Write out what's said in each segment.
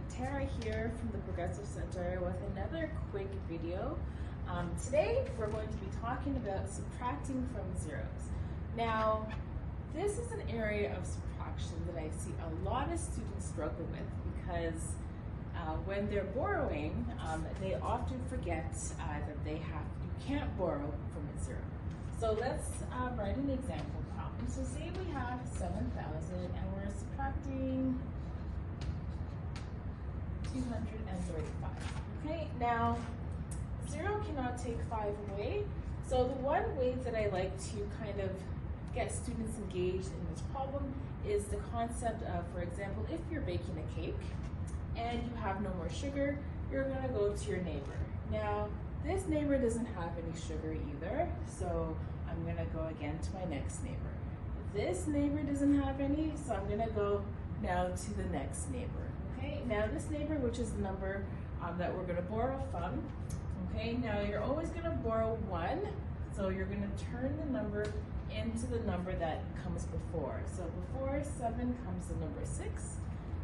Tara here from the Progressive Center with another quick video. Today we're going to be talking about subtracting from zeros. Now, this is an area of subtraction that I see a lot of students struggle with because when they're borrowing, they often forget that you can't borrow from a zero. So let's write an example problem. So say we have 7,000 and we're subtracting 235. Okay, now 0 cannot take 5 away. So the one way that I like to kind of get students engaged in this problem is the concept of, for example, if you're baking a cake and you have no more sugar, you're going to go to your neighbor. Now, this neighbor doesn't have any sugar either, so I'm going to go again to my next neighbor. This neighbor doesn't have any, so I'm going to go now to the next neighbor. Okay, now this neighbor, which is the number that we're going to borrow from, okay, now you're always going to borrow 1, so you're going to turn the number into the number that comes before. So before 7 comes the number 6,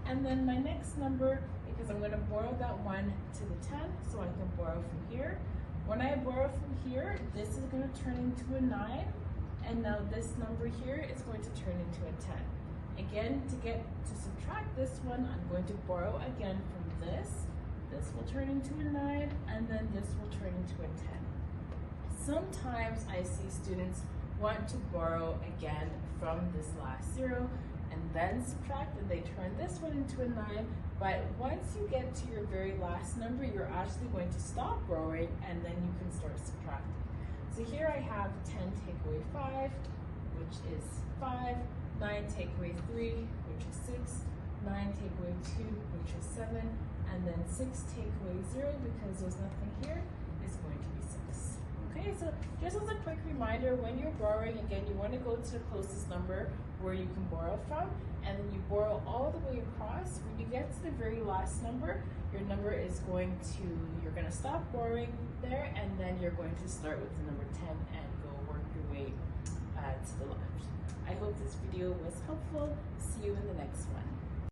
and then my next number, because I'm going to borrow that 1 to the 10, so I can borrow from here. When I borrow from here, this is going to turn into a 9, and now this number here is going to turn into a 10. Again, to subtract this one, I'm going to borrow again from this. This will turn into a 9, and then this will turn into a 10. Sometimes I see students want to borrow again from this last 0 and then subtract, and they turn this one into a 9. But once you get to your very last number, you're actually going to stop borrowing, and then you can start subtracting. So here I have 10 take away 5, which is 5. 9 take away 3, which is 6, 9 take away 2, which is 7, and then 6 take away 0, because there's nothing here, is going to be 6. Okay, so just as a quick reminder, when you're borrowing, again, you want to go to the closest number where you can borrow from, and then you borrow all the way across. When you get to the very last number, your number is going to, you're going to stop borrowing there, and then you're going to start with the number 10 and go work your way to the left. I hope this video was helpful. See you in the next one.